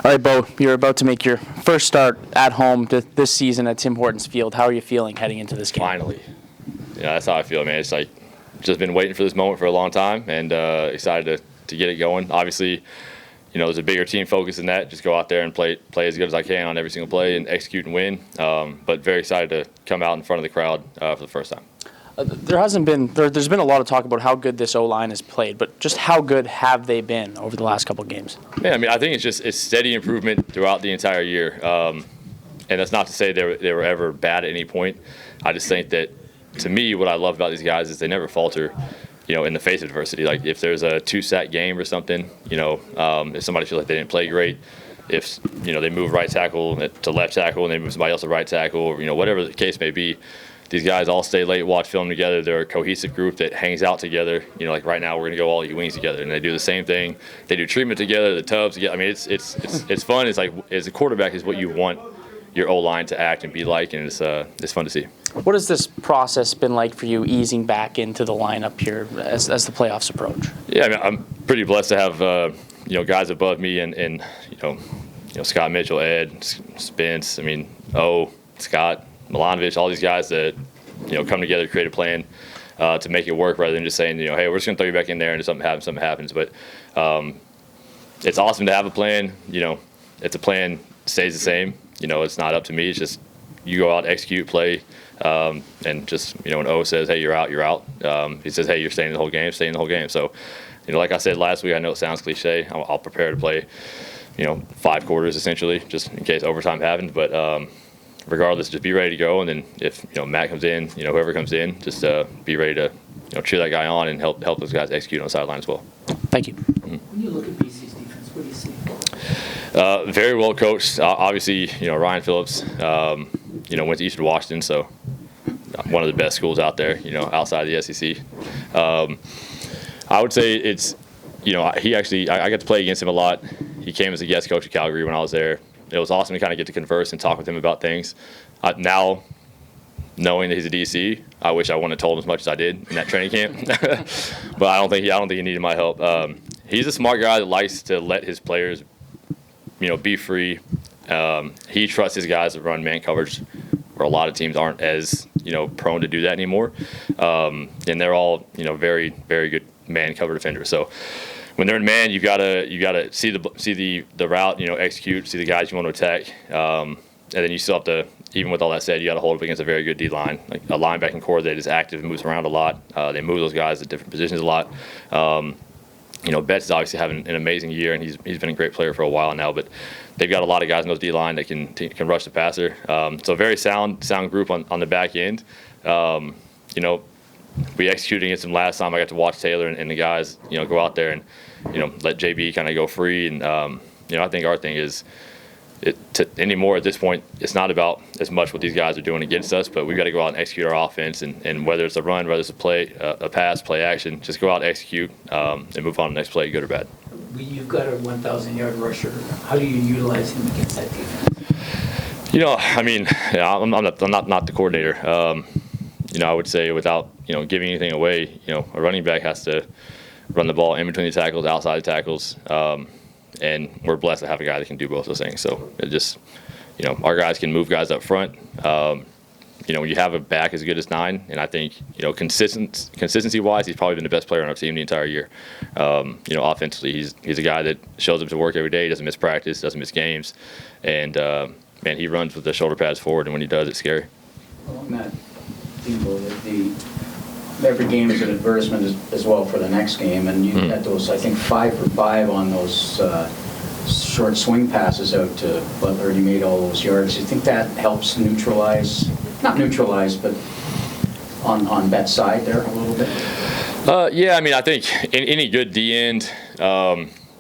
All right, Bo, you're about to make your first start at home this season at Tim Hortons Field. How are you feeling heading into this game? Finally. Yeah, that's how I feel, man. It's like just been waiting for this moment for a long time and excited to get it going. Obviously, there's a bigger team focus than that. Just go out there and play as good as I can on every single play and execute and win. But very excited to come out in front of the crowd for the first time. There's been a lot of talk about how good this O-line has played, but just how good have they been over the last couple of games? Yeah, I mean, I think it's steady improvement throughout the entire year. And that's not to say they were ever bad at any point. I just think that, to me, what I love about these guys is they never falter, in the face of adversity. Like if there's a 2-sack game or something, if somebody feels like they didn't play great, if, they move right tackle to left tackle and they move somebody else to right tackle, or, whatever the case may be, these guys all stay late, watch film together. They're a cohesive group that hangs out together. Like right now, we're gonna go all eat wings together, and they do the same thing. They do treatment together, the tubs together. I mean, it's fun. It's like, as a quarterback, is what you want your O-line to act and be like, and it's fun to see. What has this process been like for you, easing back into the lineup here as the playoffs approach? Yeah, I mean, I'm pretty blessed to have guys above me and Scott Mitchell, Ed, Spence. I mean, Scott, Milanovic, all these guys that come together to create a plan to make it work, rather than just saying, hey, we're just gonna throw you back in there and if something happens. But it's awesome to have a plan. If the plan stays the same, it's not up to me. It's just you go out, execute, play, and just when O says, hey, you're out, you're out. He says, hey, you're staying the whole game, stay in the whole game. So like I said last week, I know it sounds cliche. I'll prepare to play 5 quarters essentially, just in case overtime happens. But regardless, just be ready to go. And then if Matt comes in, whoever comes in, just be ready to cheer that guy on and help those guys execute on the sideline as well. Thank you. When you look at BC's defense, what do you see? Very well coached. Obviously, Ryan Phillips, went to Eastern Washington, so one of the best schools out there, outside of the SEC. I would say it's, he actually, I got to play against him a lot. He came as a guest coach at Calgary when I was there. It was awesome to kind of get to converse and talk with him about things. Now, knowing that he's a DC, I wish I wouldn't have told him as much as I did in that training camp. But I don't think he needed my help. He's a smart guy that likes to let his players, be free. He trusts his guys to run man coverage, where a lot of teams aren't as prone to do that anymore. And they're all very, very good man cover defenders. So when they're in man, you gotta see the route, execute, see the guys you want to attack, and then you still have to. Even with all that said, you got to hold up against a very good D line, like a linebacking core that is active and moves around a lot. They move those guys at different positions a lot. Betts is obviously having an amazing year, and he's been a great player for a while now. But they've got a lot of guys in those D line that can rush the passer. So a very sound group on the back end. We executed against them last time. I got to watch Taylor and the guys, go out there and let JB kind of go free. And I think our thing is. Anymore at this point, it's not about as much what these guys are doing against us, but we've got to go out and execute our offense, and whether it's a run, whether it's a pass, play action, just go out and execute and move on to the next play, good or bad. You've got a 1,000-yard rusher. How do you utilize him against that defense? I'm not the coordinator. I would say without giving anything away, a running back has to run the ball in between the tackles, outside the tackles. And we're blessed to have a guy that can do both those things. So it just, our guys can move guys up front. When you have a back as good as 9, and I think, consistency-wise, he's probably been the best player on our team the entire year. Offensively, he's a guy that shows up to work every day, doesn't miss practice, doesn't miss games, and he runs with the shoulder pads forward, and when he does, it's scary. Along that theme, every game is an advertisement as well for the next game, and you had those, I think, 5 for 5 on those short swing passes out to Butler, and you made all those yards. Do you think that helps not neutralize, but on Bet's side there a little bit? I think any good D end,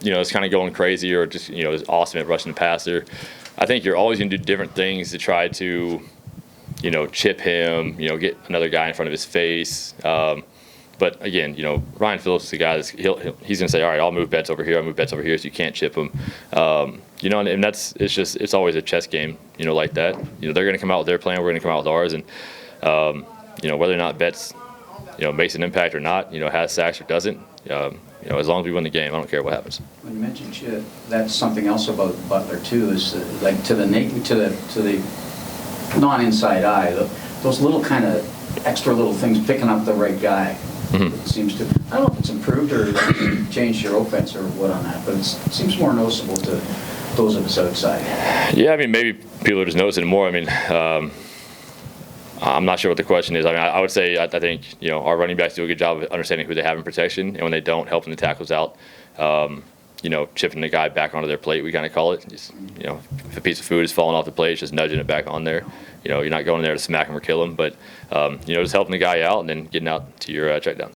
is kind of going crazy or just, is awesome at rushing the passer. I think you're always going to do different things to try to chip him, get another guy in front of his face. But again, Ryan Phillips is the guy that's he's going to say, all right, I'll move Betts over here, so you can't chip him. And it's always a chess game, like that. They're going to come out with their plan, we're going to come out with ours, and whether or not Betts, makes an impact or not, has sacks or doesn't, You know, as long as we win the game, I don't care what happens. When you mentioned Chip, that's something else about Butler too, is that, like to the non-inside eye, those little kind of extra little things, picking up the right guy. It seems to, I don't know if it's improved or changed your offense or what on that, but it seems more noticeable to those of us outside. Yeah, I mean, maybe people are just noticing it more. I mean, I'm not sure what the question is. I mean, I would say I think, you know, our running backs do a good job of understanding who they have in protection, and when they don't, helping the tackles out. You know, chipping the guy back onto their plate, we kind of call it. Just, you know, if a piece of food is falling off the plate, it's just nudging it back on there. You know, you're not going in there to smack him or kill him, but, you know, just helping the guy out and then getting out to your check down.